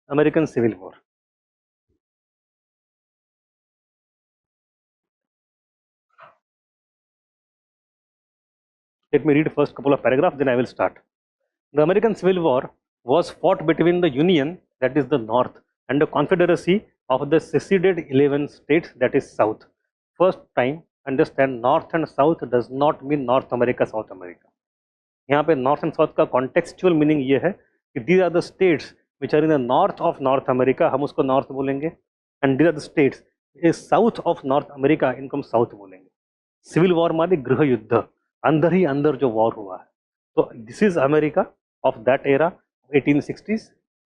American Civil War. Let me read first couple of paragraphs, then I will start. The American Civil War was fought between the Union, that is the North, and the Confederacy of the seceded 11 states, that is South. First time, understand, North and South does not mean North America, South America. यहाँ पे North and South का contextual meaning ये है कि these are the states which are in the north of North America, हम उसको North बोलेंगे, and these are the states is south of North America, इनको हम South बोलेंगे. Civil War माने गृह युद्ध, अंदर ही अंदर जो war हुआ है. तो this is America of that era 1860s.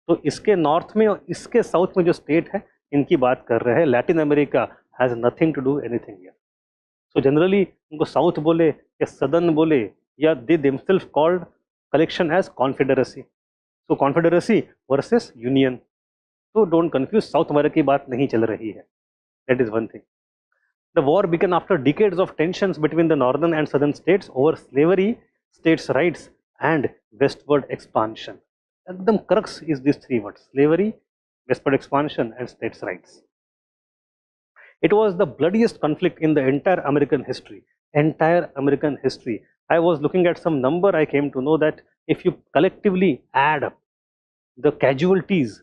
तो इसके नॉर्थ में और इसके साउथ में जो स्टेट है इनकी बात कर रहे हैं. Latin America has nothing to do anything here. So generally उनको साउथ बोले या सदर्न बोले या they themselves called collection as confederacy. So confederacy versus union. तो डोंट कंफ्यूज, साउथ अमेरिका की बात नहीं चल रही है. That is one thing. The war began after decades of tensions between the northern and southern states over slavery, states' rights, and westward expansion. The crux is these three words: slavery, westward expansion, and states' rights. It was the bloodiest conflict in the entire American history. Entire American history. I was looking at some number. I came to know that if you collectively add the casualties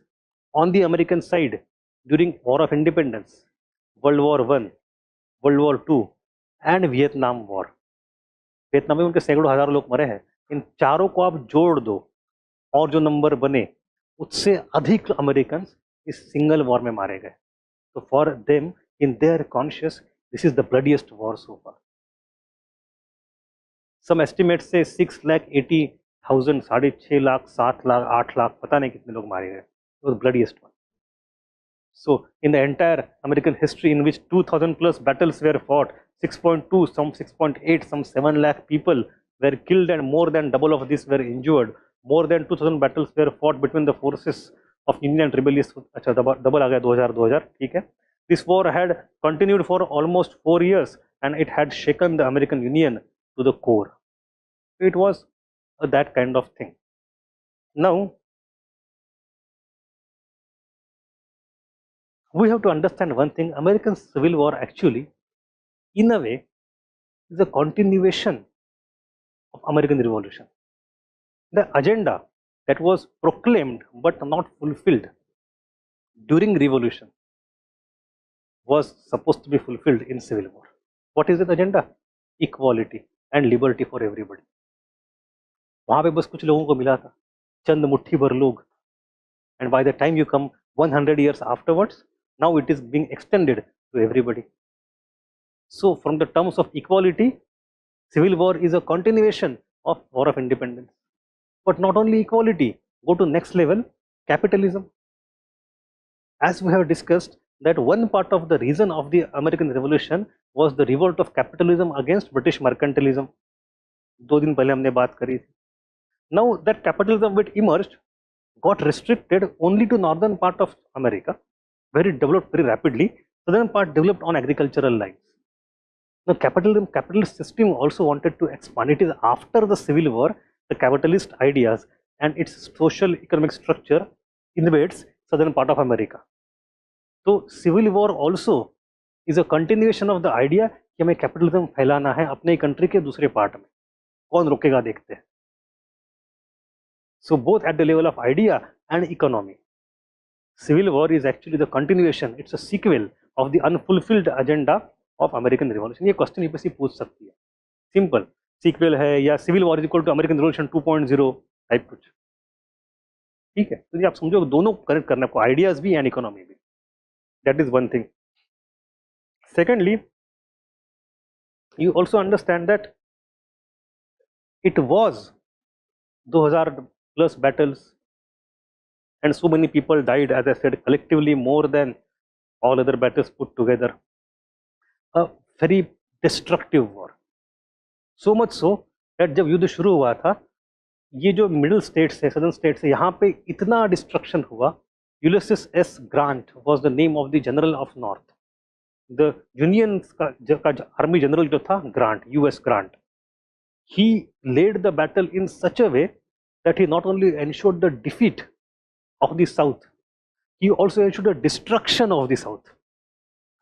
on the American side during War of Independence, World War I, world war 2 and Vietnam war, Vietnam में उनके सैकड़ों हजारों लोग मरे हैं. इन चारों को आप जोड़ दो और जो नंबर बने उससे अधिक अमेरिकन इस सिंगल वॉर में मारे गए. तो for them in their conscious this is the bloodiest war so far. Some estimate से 6,80,000, 6.5 लाख, 7 लाख, 8 लाख, पता नहीं कितने लोग मारे गए. वो bloodiest one. So, in the entire American history, in which 2,000 plus battles were fought, 6.2, some 6.8, some 7 lakh people were killed, and more than double of this were injured. More than 2,000 battles were fought between the forces of Union and rebellious. अच्छा, double आ गया 2000, ठीक है. This war had continued for almost 4 years, and it had shaken the American Union to the core. It was that kind of thing. Now, we have to understand one thing: American Civil War actually, in a way, is a continuation of American Revolution. The agenda that was proclaimed but not fulfilled during Revolution was supposed to be fulfilled in Civil War. What is the agenda? Equality and liberty for everybody. वहाँ पे बस कुछ लोगों को मिला था, चंद मुट्ठी भर लोग. And by the time you come 100 years afterwards, now it is being extended to everybody. So from the terms of equality, Civil War is a continuation of War of Independence. But not only equality, go to next level, capitalism. As we have discussed, that one part of the reason of the American Revolution was the revolt of capitalism against British mercantilism. 2 दिन पहले हमने बात करी थी. Now that capitalism which emerged got restricted only to northern part of America, where it developed very rapidly. Southern part developed on agricultural lines. The capitalist system also wanted to expand. It is after the Civil War, the capitalist ideas and its social economic structure invades southern part of America. So Civil War also is a continuation of the idea कि हमें capitalism फैलाना है अपने country के दूसरे part में. कौन रोकेगा देखते हैं. So both at the level of idea and economy. Civil War is actually the continuation, it's a sequel of the unfulfilled agenda of American Revolution. ये क्वेश्चन यूपीएससी पूछ सकती है. सिंपल, सीक्वल है या civil war is equal to American revolution 2.0 type कुछ. ठीक है, तो ये आप समझो दोनों कनेक्ट करना आपको, आइडियाज भी एंड इकोनॉमी भी. That is one thing. Secondly, you also understand that it was 2000 plus battles and so many people died, as I said, collectively more than all other battles put together. A very destructive war. So much so that जब युद्ध शुरू हुआ था, ये जो middle states है, southern states है, यहाँ पे इतना डिस्ट्रक्शन हुआ. Ulysses S grant was the name of the general of north. The union का आर्मी जनरल जो था, grant, US grant, he led the battle in such a way that he not only ensured the defeat of the south he also issued a destruction of the South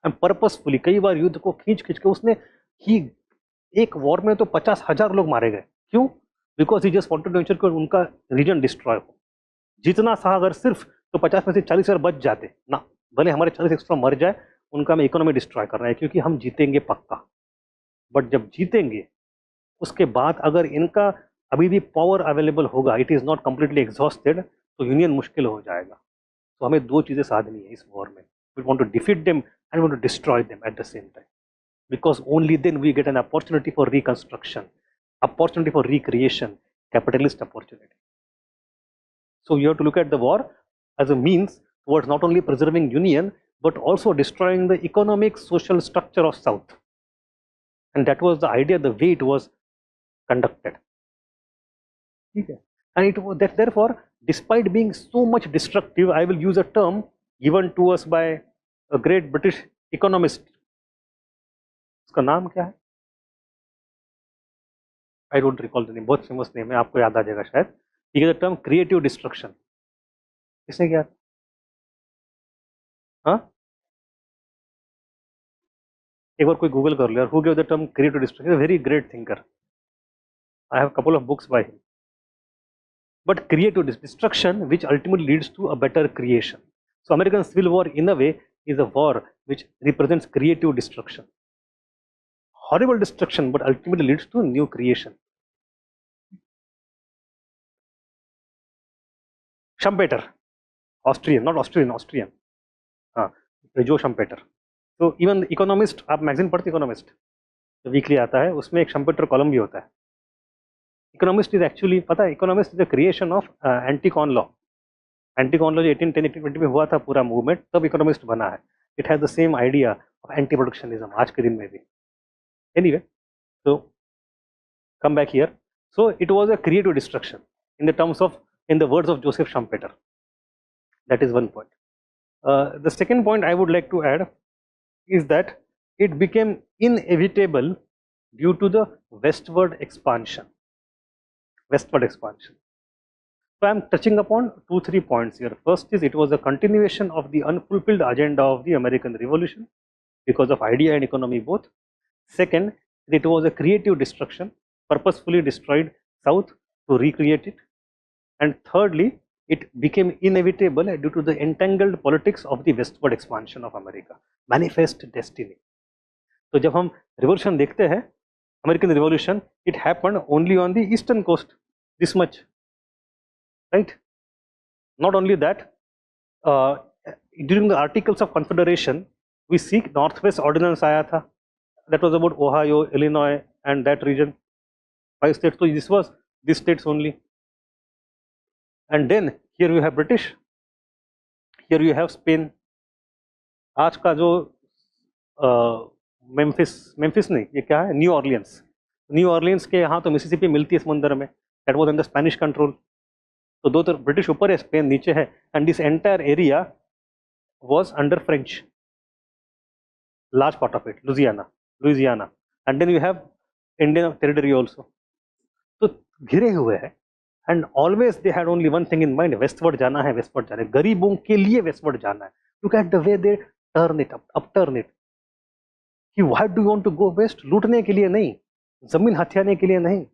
and purposefully. कई बार युद्ध को खींच खींच के उसने ही एक war में तो 50,000 लोग मारे गए. क्यों? Because he just wanted to ensure कि उनका रीजन डिस्ट्रॉय हो. जितना सा अगर सिर्फ तो 50 में से 40 अगर बच जाते ना, भले हमारे 40 एक्स्ट्रा मर जाए, उनका हम इकोनॉमी डिस्ट्रॉय कर रहे हैं क्योंकि हम जीतेंगे पक्का. बट जब जीतेंगे उसके बाद अगर इनका अभी भी पावर अवेलेबल होगा, it is not completely exhausted, तो यूनियन मुश्किल हो जाएगा. तो हमें दो चीज़ें साधनी है इस वॉर में. We want to defeat them and want to destroy them at the same time, because only then we get an opportunity for reconstruction, opportunity for recreation, capitalist opportunity. So you have to look at the war as a means towards not only preserving union but also destroying the economic social structure of South, and that was the idea, the way it was conducted. Okay. And it was that, therefore, despite being so much destructive, I will use a term given to us by a great British economist. उसका नाम क्या है? I don't recall the name, बहुत famous name है, आपको याद आ जाएगा शायद. ठीक है, द टर्म क्रिएटिव डिस्ट्रक्शन. किसने किया? हाँ, एक बार कोई गूगल कर लो. Who give the term creative destruction? Very great thinker. I have couple of books by him. But creative destruction which ultimately leads to a better creation. So American Civil War in a way is a war which represents creative destruction. Horrible destruction, but ultimately leads to new creation. Schumpeter, Austrian, not Austrian, Austrian. हाँ, जो Schumpeter. तो even economist, आप magazine पढ़ते economist, जो weekly आता है, उसमें एक Schumpeter कॉलम भी होता है. इकोनॉमिस्ट इज एक्चुअली, पता है, economist is the creation of anti con law. Anti con law जो 1810 1820 में हुआ था पूरा मूवमेंट, तब इकोनॉमिस्ट बना है. It has the same idea of anti protectionism आज के दिन में भी. Anyway, so come back here. So it was a creative destruction in the terms of, in the words of Joseph Schumpeter. That is one point. The second point I would like to add is that it became inevitable due to the westward expansion. Westward expansion. So I am touching upon 2-3 points here. First is, it was a continuation of the unfulfilled agenda of the American Revolution because of idea and economy both. Second, it was a creative destruction, purposefully destroyed South to recreate it. And thirdly, it became inevitable due to the entangled politics of the westward expansion of America. Manifest destiny. तो जब हम revolution देखते हैं, American Revolution, it happened only on the eastern coast, this much, right? Not only that, during the Articles of Confederation, we see Northwest Ordinance आया था. That was about Ohio, Illinois, and that region. 5 states. So this was these states only. And then here you have British. Here you have Spain. आज का जो Memphis नहीं, ये क्या है? New Orleans. New Orleans के यहाँ तो मिसिसिपी मिलती है समुंदर में. That was under Spanish control. तो दो तरफ ब्रिटिश ऊपर है, स्पेन नीचे है. And this entire area was under French. Large part of it, Louisiana, and then you have Indian territory also. तो घिरे हुए हैं, and always they had only one thing in mind: westward जाना है, westward जाना है. गरीबों के लिए westward जाना है. Look at the way they turn it up, upturn it. कि why do you want to go west? लूटने के लिए नहीं, जमीन हथियाने के लिए नहीं.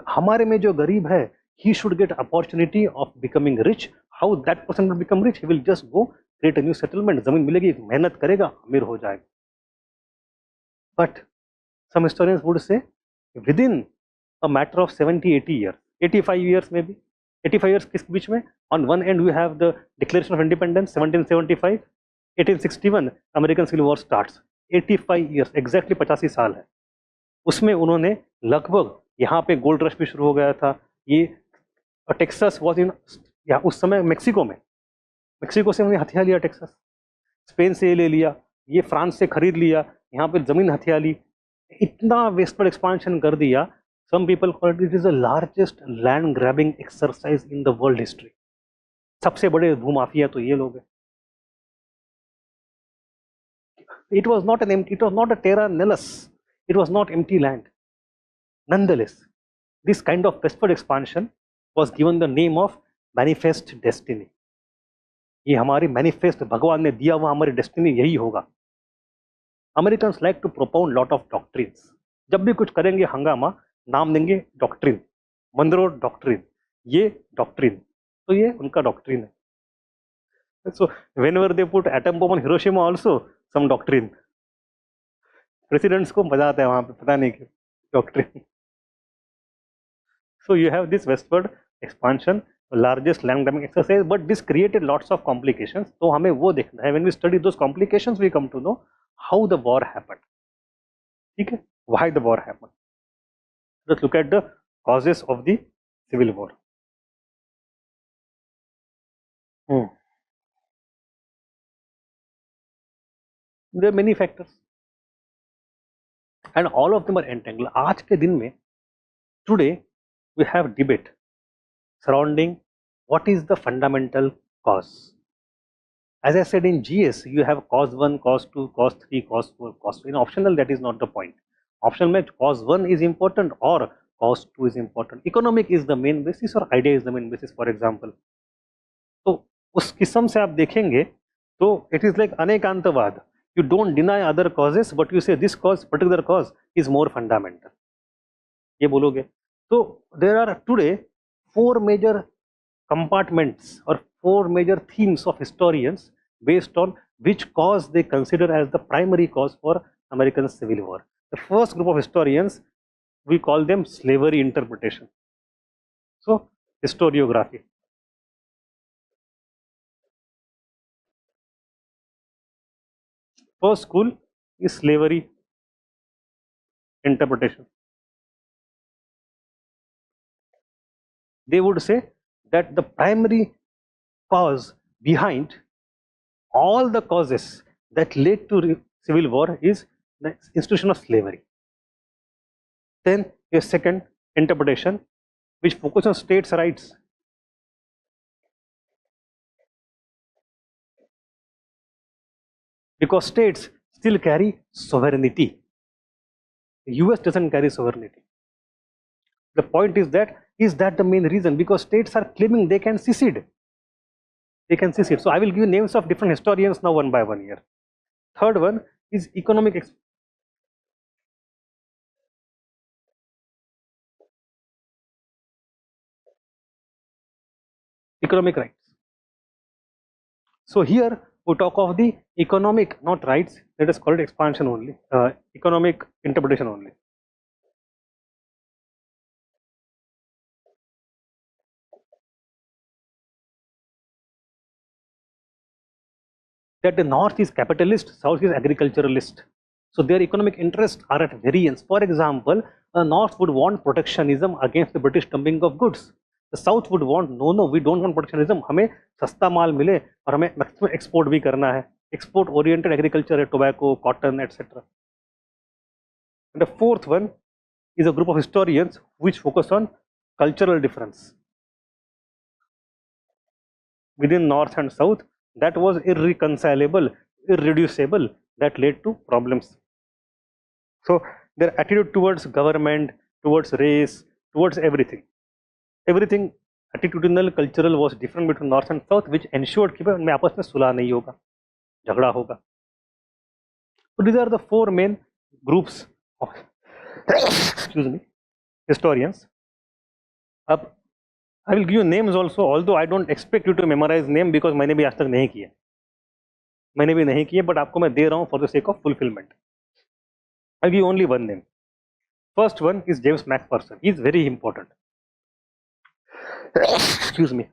हमारे में जो गरीब है, he should get opportunity of becoming rich. How that person will become rich? He will just go create a new settlement. जमीन मिलेगी, मेहनत करेगा, अमीर हो जाएगा. But some historians would say within a matter of 70-80 years, 85 years maybe, 85 years किस बीच में? On one end we have the Declaration of Independence 1775, 1861 American Civil War starts. 85 years, exactly 85 साल है. उसमें उन्होंने लगभग, यहाँ पे गोल्ड रश भी शुरू हो गया था. ये टेक्सास वॉज इन, या उस समय मेक्सिको में, मेक्सिको से उन्होंने हथिया लिया टेक्सास, स्पेन से ले लिया, ये फ्रांस से खरीद लिया, यहाँ पे जमीन हथिया ली, इतना वेस्टवर्ड एक्सपांशन कर दिया. Some people call it is the largest land grabbing exercise in the world history. सबसे बड़े भूमाफिया तो ये लोग हैं. It was not a terra nullius. It was not empty land. Nonetheless, this kind of westward expansion was given the name of manifest destiny. ये हमारी manifest, भगवान ने दिया हुआ हमारी डेस्टिनी यही होगा. Americans like to propound lot of doctrines. जब भी कुछ करेंगे हंगामा, नाम देंगे डॉक्ट्रिन, मनरो डॉक्ट्रिन, ये डॉक्ट्रिन. तो ये उनका डॉक्ट्रिन है. So whenever they put atom bomb on Hiroshima also some doctrine. Presidents को मजा आता है वहां पे, पता नहीं क्यों, doctrine. So you have this westward expansion, largest land grabbing exercise, but this created lots of complications. तो हमें वो देखना है. When we study those complications, we come to know how the war happened. ठीक है? Why the war happened? Let's look at the causes of the civil war. There are many factors, and all of them are entangled. आज के दिन में, today we have debate surrounding what is the fundamental cause. As I said, in GS you have cause 1, cause 2, cause 3, cause 4, cause 2. In optional that is not the point. Optional में cause 1 is important or cause 2 is important. Economic is the main basis or idea is the main basis, for example. तो उस किस्म से आप देखेंगे तो it is like Anekantavada. You don't deny other causes but you say this cause, particular cause is more fundamental. ये बोलोगे. So there are today 4 major compartments or 4 major themes of historians based on which cause they consider as the primary cause for American Civil War. The first group of historians, we call them slavery interpretation. So historiography. First school is slavery interpretation. They would say that the primary cause behind all the causes that led to civil war is the institution of slavery. Then a second interpretation which focuses on states' rights. Because states still carry sovereignty. The US doesn't carry sovereignty. The point is that the main reason? Because states are claiming they can secede. They can secede. So I will give you names of different historians now one by one here. Third one is economic rights. So here we talk of the economic, not rights, let us call it expansion only, economic interpretation only. That the north is capitalist, south is agriculturalist. So their economic interests are at variance. For example, the north would want protectionism against the British dumping of goods. The south would want, no, we don't want protectionism. हमें सस्ता माल मिले और हमें maximum export भी करना है. Export oriented agriculture है, tobacco, cotton, etc. And the fourth one is a group of historians which focus on cultural difference within north and south that was irreconcilable, irreducible, that led to problems. So their attitude towards government, towards race, towards everything attitudinal, cultural was different between north and south, which ensured कि उनमें आपस में सुलह नहीं होगा, झगड़ा होगा. So these are the 4 main groups of historians. अब I will give you names also, although I don't expect you to memorize name because मैंने भी आज तक नहीं किया, but आपको मैं दे रहा हूँ for the sake of fulfillment. I'll give you only one name. First one is James McPherson. He is very important. Excuse me.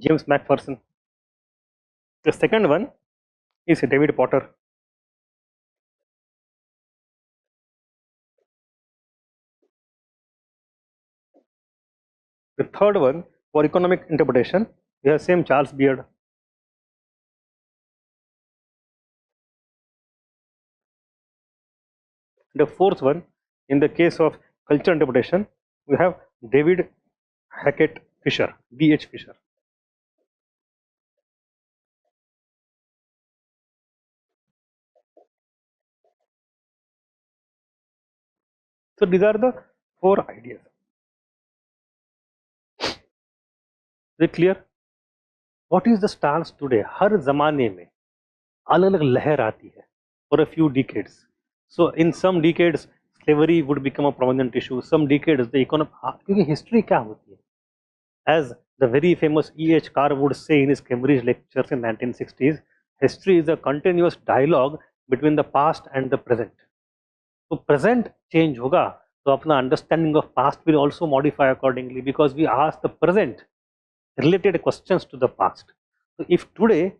James McPherson. The second one is David Potter. The third one for economic interpretation, we have same Charles Beard. The fourth one, in the case of culture interpretation, we have David Hackett Fisher, B.H. Fisher. So these are the 4 ideas. Is it clear? What is the stance today? हर जमाने में अलग अलग लहर आती है for a few decades. So in some decades slavery would become a prominent issue. Some decades the economy, क्योंकि history क्या होती है? As the very famous E.H. Carr would say in his Cambridge lectures in 1960s, history is a continuous dialogue between the past and the present. तो present change होगा तो अपना understanding of past will also modify accordingly because we ask the present related questions to the past. So if today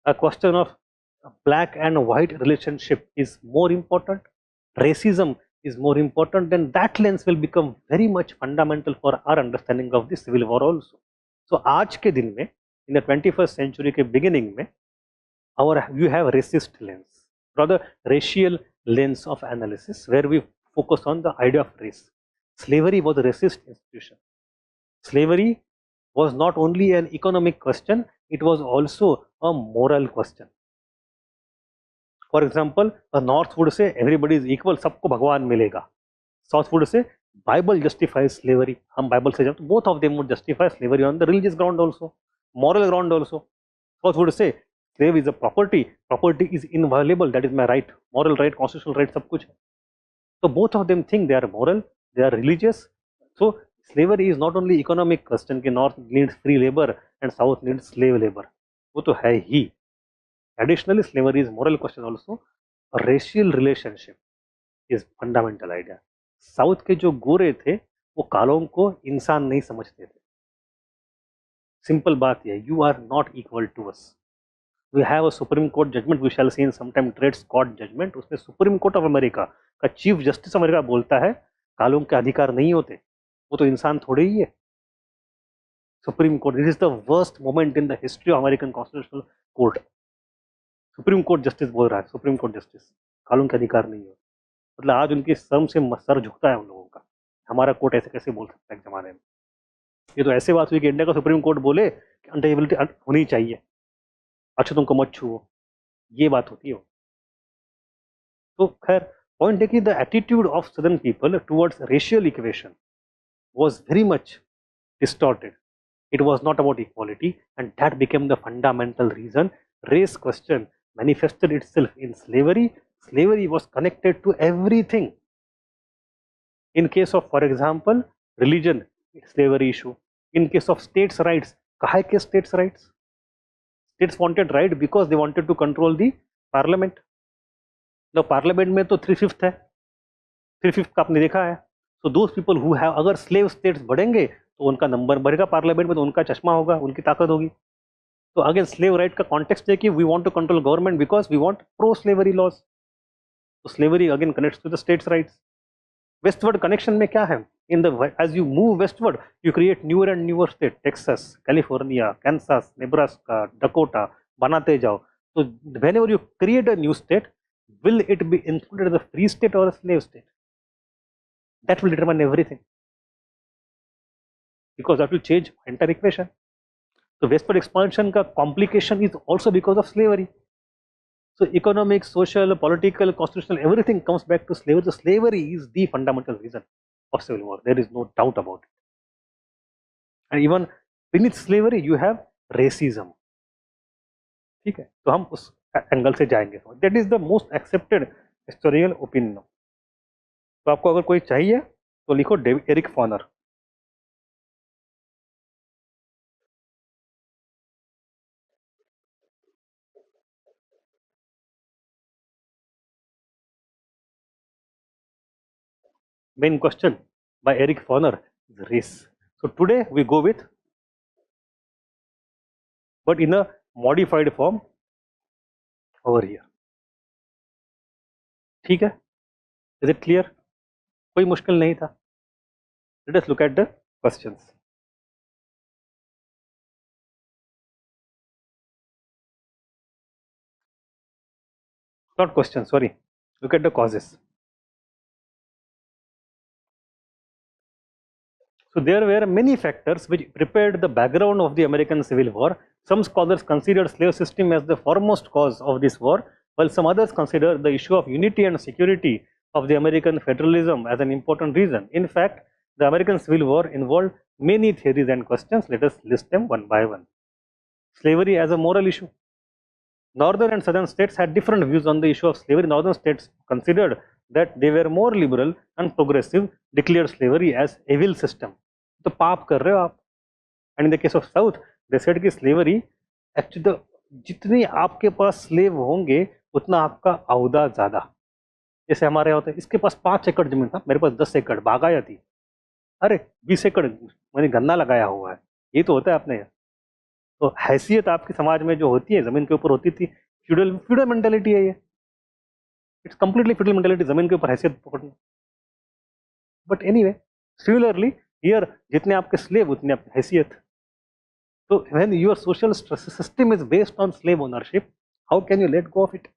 a question of black and white relationship is more important, racism is more important, then that lens will become very much fundamental for our understanding of the civil war also. So आज के दिन में in the 21st century के beginning में you have racist lens, rather racial lens of analysis where we focus on the idea of race. Slavery was a racist institution. Slavery was not only an economic question, it was also a moral question. For example, the North would say everybody is equal, सबको भगवान मिलेगा. South would say Bible justifies slavery. हम Bible से जब both of them would justify slavery on the religious ground also, moral ground also. South would say slave is a property, property is inviolable, that is my right, moral right, constitutional right, सब कुछ. So both of them think they are moral, they are religious. So slavery is not only economic question कि North needs free labor and South needs slave labor. वो तो है ही. Additionally, slavery is moral question also. A racial relationship is fundamental idea. South के जो गोरे थे वो कालों को इंसान नहीं समझते थे. सिंपल बात है, you are not equal to us. We have a supreme court judgement, we shall see in some time Dred Scott judgement. उसमें सुप्रीम कोर्ट ऑफ अमेरिका का चीफ जस्टिस अमेरिका बोलता है कालों के अधिकार नहीं होते, वो तो इंसान थोड़े ही है. Supreme court, this is the worst moment in the history of American constitutional court. Supreme court justice बोल रहा है, सुप्रीम कोर्ट जस्टिस कालों के अधिकार नहीं है. मतलब आज उनकी शर्म से सर झुकता है उन लोगों का. हमारा कोर्ट ऐसे कैसे बोल सकता है एक जमाने में. ये तो ऐसे बात हुई कि इंडिया का सुप्रीम कोर्ट बोले कि अनटचेबिलिटी होनी चाहिए, अच्छा तुमको मत छुओ, ये बात होती है. तो खैर पॉइंट है कि the attitude of southern people towards racial equation was very much distorted. It was not about equality, and that became the fundamental reason race question manifested itself in slavery. Slavery was connected to everything. In case of, for example, religion, slavery issue. In case of states' rights, kahe ke states' rights? States wanted right because they wanted to control the parliament. Now parliament में तो 3/5 है, 3/5 का आपने देखा है. So those people who have, अगर slave states बढ़ेंगे तो उनका नंबर बढ़ेगा पार्लियामेंट में, तो उनका चश्मा होगा, उनकी ताकत होगी. तो अगेन स्लेव राइट का कॉन्टेक्स्ट है कि we want to control government because we want pro slavery laws. तो slavery again connects to the states rights. Westward connection में क्या है? In the as you move westward you create newer and newer state, Texas, California, Kansas, Nebraska, Dakota, बनाते जाओ. तो whenever you create a new state, will it be included as a free state or a slave state? That will determine everything, because that will change entire equation. So westward expansion ka complication is also because of slavery. So economic, social, political, constitutional, everything comes back to slavery. So slavery is the fundamental reason of civil war. There is no doubt about it. And even beneath slavery you have racism. ठीक है, तो हम उस angle से जाएंगे. That is the most accepted historical opinion. तो आपको अगर कोई चाहिए तो लिखो Eric फॉनर. Main question by Eric Foner is race. So today we go with, but in a modified form over here. ठीक है, is it clear? कोई मुश्किल नहीं था. Let us look at the questions. Not questions, sorry. Look at the causes. So there were many factors which prepared the background of the American Civil War. Some scholars considered slave system as the foremost cause of this war, while some others consider the issue of unity and security of the American federalism as an important reason. In fact, the American Civil War involved many theories and questions. Let us list them one by one. Slavery as a moral issue. Northern and southern states had different views on the issue of slavery. Northern states considered that they were more liberal and progressive, declared slavery as evil system. तो पाप कर रहे हो आप. And in the case of South, they said कि slavery actually जितने आपके पास slave होंगे उतना आपका औदा ज़्यादा. जैसे हमारे यहाँ होता है, इसके पास 5 एकड़ जमीन था, मेरे पास 10 एकड़, बागाया थी. अरे 20 एकड़ मैंने गन्ना लगाया हुआ है. ये तो होता है अपने यहाँ. तो हैसियत आपकी समाज में जो होती है जमीन के ऊपर होती थी. फ्यूडल मेंटेलिटी है ये. इट्स कंप्लीटली फ्यूडल मेंटेलिटी, जमीन के ऊपर हैसियत पकड़ना. बट एनीवे, सिमिलरली हियर जितने आपके स्लेव उतनी आपकी हैसियत. तो when your social system is based on slave ownership, how can you let go of it?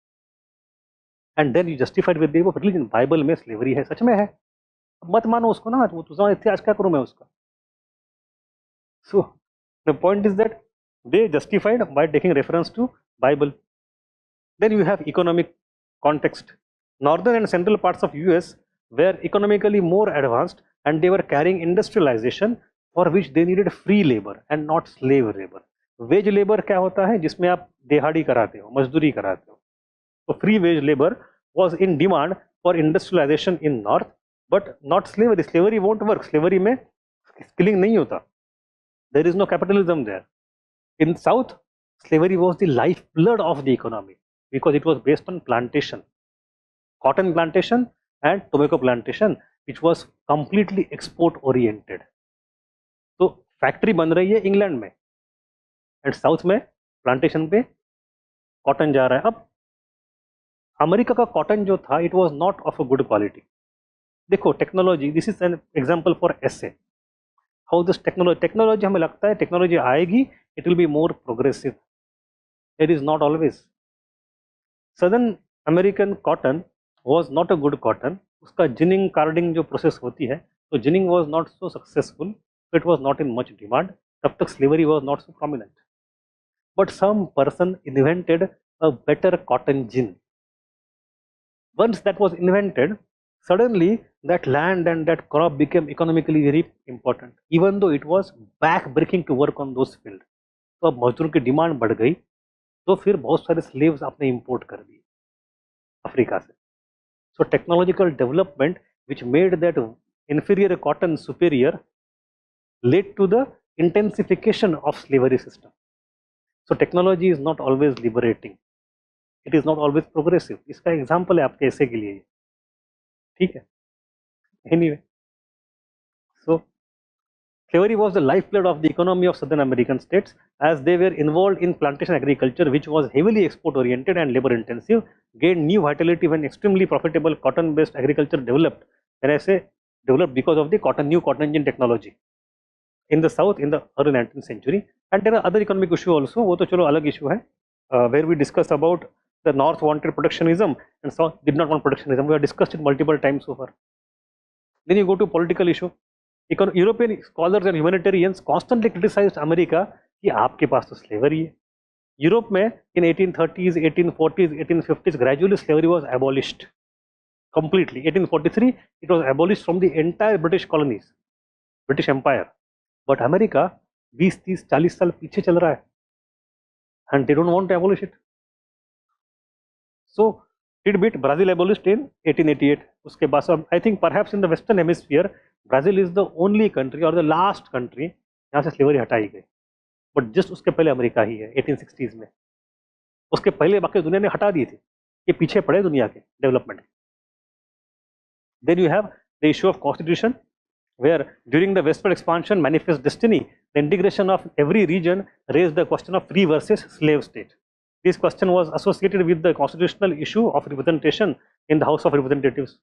And then you justified with the religion. Bible में स्लेवरी है, सच में है. मत मानो उसको ना, वो तो इतिहास क्या करूं मैं उसका. So the point is that they justified by taking reference to Bible. Then you have economic context. Northern and central parts of US were economically more advanced and they were carrying industrialization for which they needed free labor and not slave labor. Wage labor क्या होता है? जिसमें आप दिहाड़ी कराते हो, मजदूरी कराते हो. So free wage labor was in demand for industrialization in North, but not slavery. Slavery won't work. Slavery में skilling नहीं होता. There is no capitalism there. In South, slavery was the lifeblood of the economy because it was based on plantation, cotton plantation and tobacco plantation, which was completely export oriented. तो factory बन रही है England में and south में plantation पे cotton जा रहा है. अब अमेरिका का कॉटन जो था, it was not of a good quality. देखो technology, this is an example for essay. How this technology हमें लगता है टेक्नोलॉजी आएगी, it will be more progressive. It is not always. Southern American cotton was not a good cotton. उसका ginning carding जो process होती है, तो ginning was not so successful. It was not in much demand. तब तक slavery was not so prominent. But some person invented a better cotton gin. Once that was invented, suddenly that land and that crop became economically very important, even though it was back-breaking to work on those fields. तो अब मजदूर की demand बढ़ गई, तो फिर बहुत सारे स्लेव्स आपने इंपोर्ट कर दिए अफ्रीका से. So technological development which made that inferior cotton superior led to the intensification of slavery system. So technology is not always liberating, it is not always progressive. इसका एग्जाम्पल है आपके ऐसे के लिए, ठीक है. Anyway, so slavery was the lifeblood of the economy of Southern American states as they were involved in plantation agriculture, which was heavily export oriented and labor intensive, gained new vitality when extremely profitable cotton based agriculture developed. And I say developed because of the new cotton gin technology in the South in the early 19th century. And there are other economic issues also, वो तो चलो अलग issue है, where we discussed about the North wanted protectionism and South did not want protectionism. We have discussed it multiple times so far. Then you go to political issue. European scholars and humanitarians constantly criticized America कि आपके पास तो slavery है. Europe में in 1830s, 1840s, 1850s gradually slavery was abolished completely. 1843 it was abolished from the entire British colonies, British Empire. But America 20, 30, 40 साल पीछे चल रहा है and they don't want to abolish it. So tidbit, Brazil abolished in 1888. उसके बाद I think perhaps in the Western Hemisphere Brazil is the only country or the last country जहाँ से slavery हटाई गई. But just उसके पहले America ही है 1860s में. उसके पहले बाकी दुनिया ने हटा दी थी, ये पीछे पड़े दुनिया के development. Then you have the issue of constitution, where during the westward expansion manifest destiny, the integration of every region raised the question of free versus slave state. This question was associated with the constitutional issue of representation in the House of Representatives.